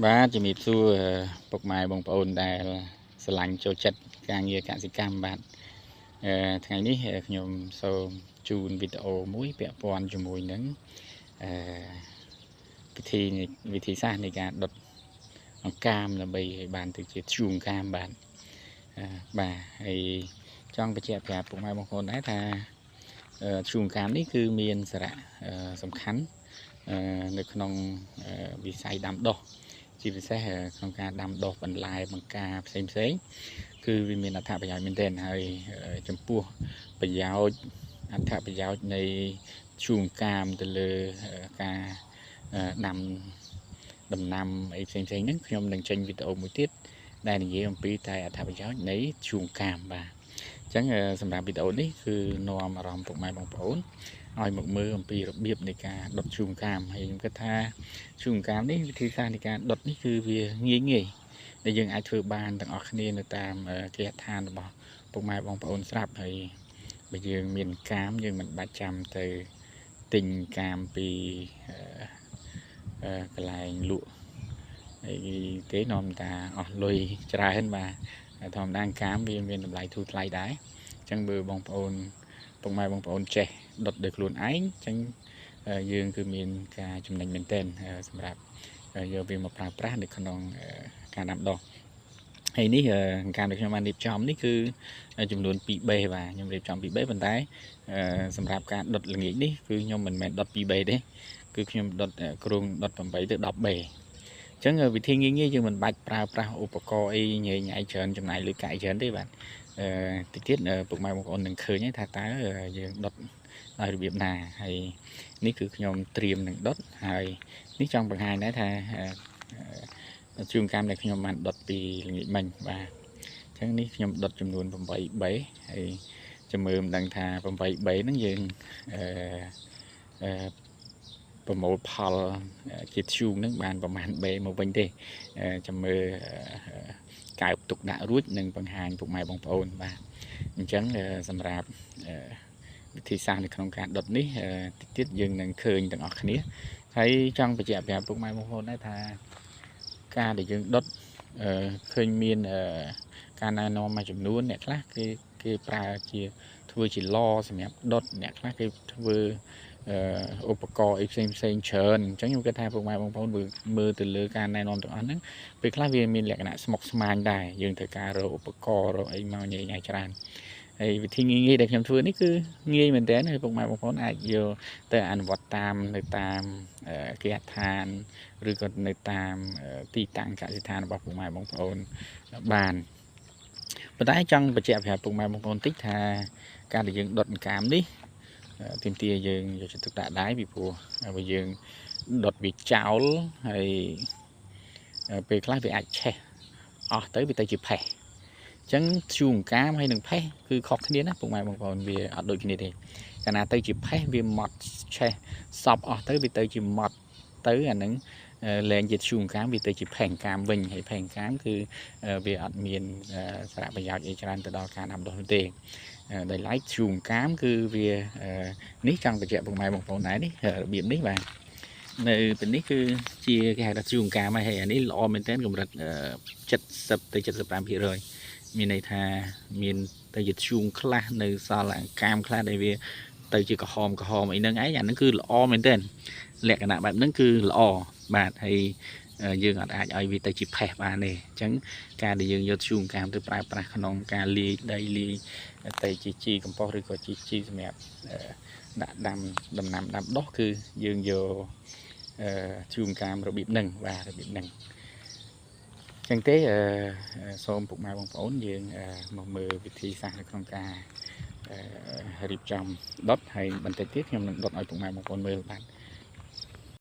បាទជំរាបសួរពុកម៉ែបងប្អូនដែលស្រឡាញ់ចូលចិត្តការងារកសិកម្មបាទថ្ងៃនេះខ្ញុំសូមជូនវីដេអូមួយពាក់ព័ន្ធជាមួយនឹងវិធីសាស្ត្រនៃការដុតអង្កាមដើម្បីឲ្យបានទៅជាធ្យូងកាមបាទបាទហើយចង់បញ្ជាក់ប្រាប់ពុកម៉ែបងប្អូនដែរថាធ្យូងកាមនេះគឺមានសារៈសំខាន់នៅក្នុងវិស័យដាំដុះជាពិសេសក្នុងការដាំដុះបន្លែបង្ការផ្សេងគឺវាមានអត្ថប្រយោជន៍មែនទែនហើយចំពោះប្រយោជន៍អត្ថប្រយោជន៍នៃធ្យូងកាមទៅលើការដាំដំណាំអីផ្សេងហ្នឹងខ្ញុំនឹងចេញវីដេអូមួយទៀតដែលនិយាយអំពីតែអត្ថប្រយោជន៍នៃធ្យូងកាមបាទអញ្ចឹងសម្រាប់វីដេអូនេះគឺនាំអារម្មណ៍ពុកម៉ែបងប្អូនឲ្យមកមើលអំពីរបៀបនៃការដុតធ្យូងកាមហើយខ្ញុំគិតថាធ្យូងកាមនេះវិធីសាស្ត្រនៃការដុតនេះគឺវាងាយដែលយើងអាចធ្វើបានទាំងអស់គ្នានៅតាមគេហដ្ឋានរបស់ពុកម៉ែបងប្អូនស្រាប់ហើយបើយើងមានកាមយើងមិនបាច់ចាំទៅទិញកាមពីកន្លែងលក់ហើយគេនាំតាអស់លុយច្រើនបាទធម្មតាកាមវាមានតម្លៃធូរថ្លៃដែរអញ្ចឹងបើបងប្អូនពុកម៉ែបងប្អូនចេះដុតដោយខ្លួនឯងអញ្ចឹងយើងគឺមានការចំណេញមែនទែនសម្រាប់យកវាមកប្រើប្រាស់នៅក្នុងការដាំដុះហើយនេះការដែលខ្ញុំបានរៀបចំនេះគឺចំនួន2បេបាទខ្ញុំរៀបចំ2បេប៉ុន្តែសម្រាប់ការដុតល្ងាចនេះគឺខ្ញុំមិនមែនដុត2បេទេគឺខ្ញុំដុតគ្រោងដុត8ទៅ10បេអញ្ចឹងវិធីងាយយើងមិនបាច់ប្រើប្រាស់ឧបករណ៍អីញ៉ៃច្រើនចំណាយលុយកាក់ច្រើនទេបាទតិចទៀតពុកម៉ែបងប្អូននឹងឃើញថាតើយើងដុតដោយរបៀបណាហើយនេះគឺខ្ញុំត្រៀមនឹងដុតហើយនេះចង់បង្ហាញដែរថាធ្យូងកាមដែលខ្ញុំបានដុតពីល្ងាចមិញបាទអញ្ចឹងនេះខ្ញុំដុតចំនួន8បេហើយចាំមើលមិនដឹងថា8បេហ្នឹងយើងប្រមូលផលជាធ្យូងហ្នឹងបានប្រមាណបេមកវិញទេចាំមើលកើបទុកដាក់រួចនឹងបង្ហាញពុកម៉ែបងប្អូនបាទអញ្ចឹងសម្រាប់វិធីសាស្ត្រនៅក្នុងការដុតនេះតិចទៀតយើងនឹងឃើញទាំងអស់គ្នាហើយចង់បញ្ជាក់ប្រាប់ពុកម៉ែបងប្អូនដែរថាការដែលយើងដុតឃើញមានការណែនាំមួយចំនួនអ្នកខ្លះគេប្រើជាធ្វើជាឡសម្រាប់ដុតអ្នកខ្លះគេធ្វើឧបករណ៍អីផ្សេងច្រើនអញ្ចឹងខ្ញុំគិតថាពុកម៉ែបងប្អូនមើលទៅលើការណែនាំទាំងអស់ហ្នឹងពេលខ្លះវាមានលក្ខណៈស្មុគស្មាញដែរយើងត្រូវការរកឧបករណ៍រកអីមកញ៉ៃច្រើនហើយវិធីងាយដែលខ្ញុំធ្វើនេះគឺងាយមែនតើហើយពុកម៉ែបងប្អូនអាចយកទៅអនុវត្តតាមនៅតាមគេហដ្ឋានឬក៏នៅតាមទីតាំងកសិដ្ឋានរបស់ពុកម៉ែបងប្អូនបានប៉ុន្តែចង់បញ្ជាក់ប្រាប់ពុកម៉ែបងប្អូនតិចថាការដែលយើងដុតអង្កាមនេះទាមទារយើងយកចិត្តទុកដាក់ដែរពីព្រោះបើយើងដុតវាចោលហើយពេលខ្លះវាអាចឆេះអស់ទៅវាទៅជាផេះអញ្ចឹងធ្យូងអង្កាមហើយនឹងផេះគឺខុសគ្នាណាពុកម៉ែបងប្អូនវាអត់ដូចគ្នាទេកាលណាទៅជាផេះវាម៉ត់ឆេះសពអស់ទៅវាទៅជាម៉ត់ទៅអានឹងលែងជាធ្យូងអង្កាមវាទៅជាផេះអង្កាមវិញហើយផេះអង្កាមគឺវាអត់មានសារៈប្រយោជន៍អីច្រើនទៅដល់ការដាំដុះទេដោយឡែកធ្យូងអង្កាមគឺវានេះចង់បញ្ជាក់ពុកម៉ែបងប្អូនដែរនេះរបៀបនេះបាទនៅទីនេះគឺជាគេហៅថាធ្យូងអង្កាមហើយអានេះល្អមែនទែនកម្រិត70ទៅ75%មានន័យថាមានទៅជាធ្យូងខ្លះនៅសល់អង្កាមខ្លះដែលវាទៅជាក្រហមអីហ្នឹងឯងអាហ្នឹងគឺល្អមែនទែនលក្ខណៈបែបហ្នឹងគឺល្អបាទហើយយើងអាចឲ្យវាទៅជាផេះបានទេអញ្ចឹងការដែលយើងយកធ្យូងអង្កាមទៅប្រើប្រាស់ក្នុងការលាយដីលាយទៅជាជីកំប៉ុស្តឬក៏ជីសម្រាប់ដាក់ដាំដំណាំដាំដុះគឺយើងយកធ្យូងអង្កាមរបៀបហ្នឹងបាទរបៀបហ្នឹងចឹងទេសូមពុកម៉ែបងប្អូនយើងមកមើលវិធីសាស្ត្រនៅក្នុងការរៀបចំដុតហើយបន្តិចទៀតខ្ញុំនឹងដុតឲ្យពុកម៉ែបងប្អូនមើលបាទ